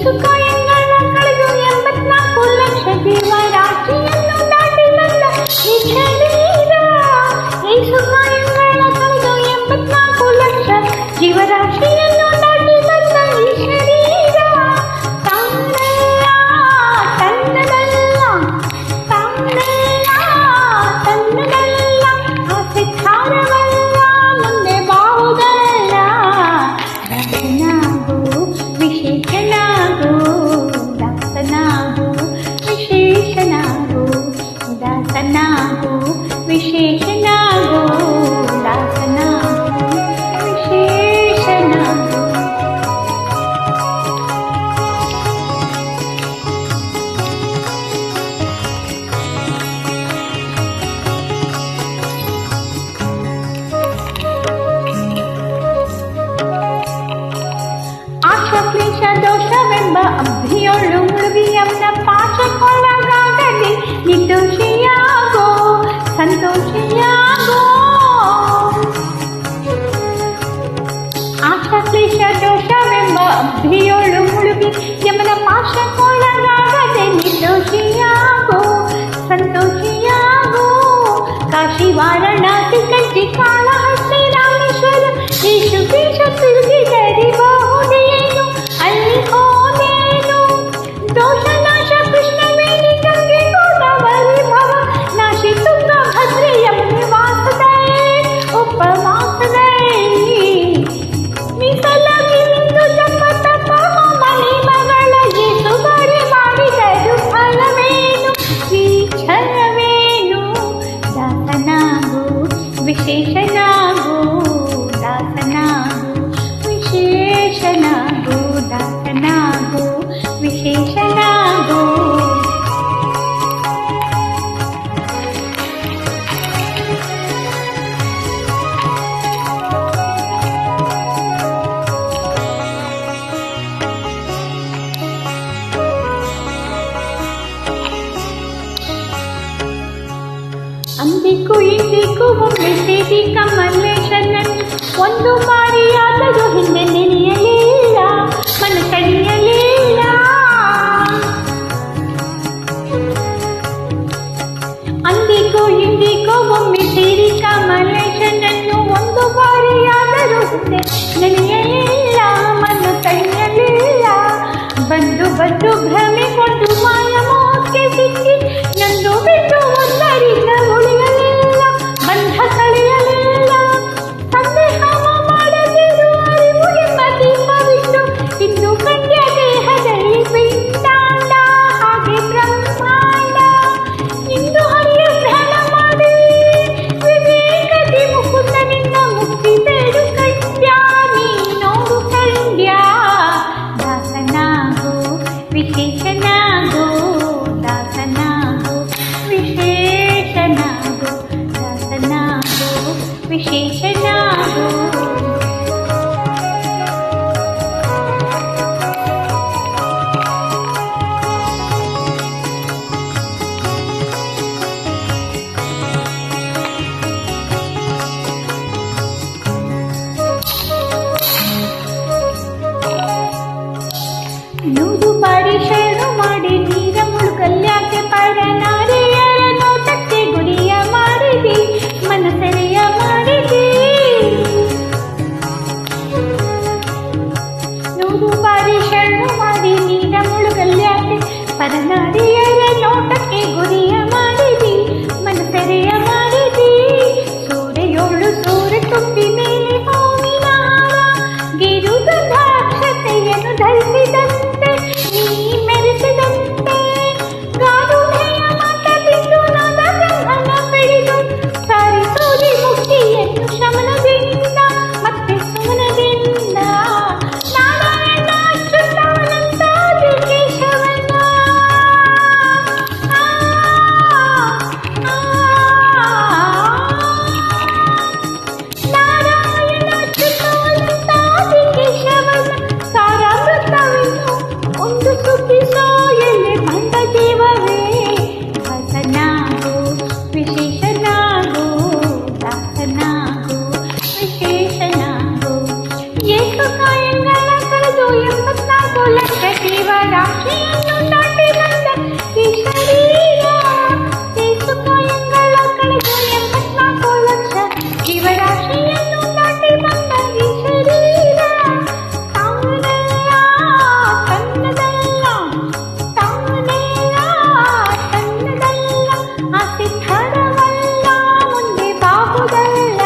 ಸುಖಾಯಗಳ ಕಳೆದು 84 ಲಕ್ಷ ಜೀವರಾಶಿಯನ್ನು ದಾಟಿ ಬಂದ ಈ ಶರೀರ. ಈ ಸುಖಾಯಗಳ ಕಳೆದು 84 ಲಕ್ಷ ಜೀವರಾಶಿಯನ್ನು ದಾಟಿ ಬಂದ ಈ ಶರೀರ. ತಾನಲ್ಲ ತನ್ನದಲ್ಲ, ತಾನಲ್ಲ ತನ್ನದಲ್ಲ, ಆಸೆ ಖಾರವಲ್ಲ, ಮುಂದೆ ಬಾವುದಲ್ಲ. ದಾಸನಾಗು ವಿಶೇಷನಾಗು, ದಾಸನಾಗು ವಿಶೇಷನಾಗು, ದಾಸನಾಗು ವಿಶೇಷನಾಗು, ದಾಸನಾಗು ವಿಶೇಷನಾಗು. ಆಶಕ್ಲೇಶ ದೋಷವೆಂಬ ಅಬ್ಧಿಯೊಳು ಮುಳುಗಿಯವನ ಪಾಶಕ್ಕೊಳಗಾಗದೆ ನಿರ್ದೋಷಿಯಾಗೋ, ಸಂತೋಷಿಯಾಗೋ. ಆಶಕ್ಲೇಶ ದೋಷವೆಂಬ ಅಬ್ಧಿಯೊಳು ಮುಳುಗಿ ಯಮನ ಪಾಶಕ್ಕೊಳಗಾಗದೆ ನಿರ್ದೋಷಿಯಾಗೋ, ಸಂತೋಷಿಯಾಗೋ. ಕಾಶಿ ವಾರಣಾಸಿ ಕಂಚಿ ಕಾಳಹಸ್ತಿ ರಾಮೇಶ್ವರ ಈಶುಕೇಶ ತಿರುಗಿದರಿಬಹುದೇನು, ಅಲ್ಲಿ ಹೋದೇನು ದೋಷ ನಾಶ ಕೃಷ್ಣವೇಣಿ ಗಂಗೆ ಗೋದಾವರಿ ಭವ ನಾಶಿ ತುಂಗ ಭದ್ರಿ ಯಮುನೆ ವಾಸದೆ ಉಪವಾಸದೆ. ಮೀಸಲಾಗಿಂದು ಜಪ ತಪ ಮಣಿ ಮಗಳ ಏಸು ಬಾರಿ ಮಾಡಿದರು ಫಲವೇನು, ಈ ಛಲವೇನು. ದಾಸನಾಗು ವಿಶೇಷನಾಗು, ದಾಸನಾಗು ವಿಶೇಷನಾಗು, ದಾಸನಾಗು ವಿಶೇಷನಾಗು. ಅಂದಿಗೂ ಇಂದಿಗೂ ಒಮ್ಮೆ ಸೇರಿ ಕಮಲೇಶನನ್ನು ಒಂದು ಬಾರಿಯಾದರೂ ಹಿಂದೆ ನೆನೆಯಲಿಲ್ಲ, ಮನಸಳಿಯಲಿಲ್ಲ. ಅಂದಿಗೂ ಇಂದಿಗೂ ಒಮ್ಮೆ ಸೇರಿ ಕಮಲೇಶನನ್ನು ಒಂದು ಬಾರಿಯಾದರೂ ಹಿಂದೆ ನೆನೆಯಲಿಲ್ಲ, ಮನಸಳಿಯಲಿಲ್ಲ. ಬಂದು ಬಂದು ಭ್ರಮೆಗೊಂಡು ಮಾಯ ಮೋಹಕ್ಕೆ ಸಿಕ್ಕಿ ನಂದು ಬಿಟ್ಟು ಒಂದರಿಂದ ಉಳಿಯಲಿಲ್ಲ, ಬಂಧ ಕಳೆಯಲಿಲ್ಲ. ಜೀವರಾಶಿಯನ್ನು ದಾಟಿ ಬಂದ ಈ ಶರೀರ ಕಾಯಂಗಳ ಕಳೆದು 84 ಲಕ್ಷ ಜೀವರಾಶಿಯನ್ನು ದಾಟಿ ಬಂದ ಈ ಶರೀರ ತಾನೆಲ್ಲ ತನ್ನದಲ್ಲ ತಾನೆಲ್ಲ ತನ್ನದಲ್ಲ ಆಸೆ ಥರವಲ್ಲ ಮುಂದೆ ಬಾಗುದಲ್ಲ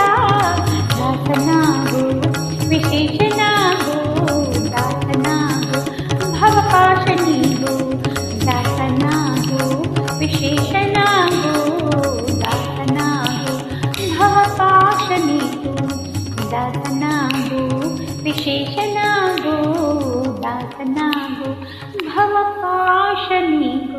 ದಾಸನಾಗು ವಿಶೇಷನಾಗು ದಾಸನಾಗು ಭವಪಾಶ ನೀಗು ದಾಸನಾಗು ವಿಶೇಷನಾಗು ದಾಸನಾಗು ಭವಪಾಶ ನೀಗು ದಾಸನಾಗು ವಿಶೇಷನಾಗು ದಾಸನಾಗು ಭವಪಾಶ ನೀಗು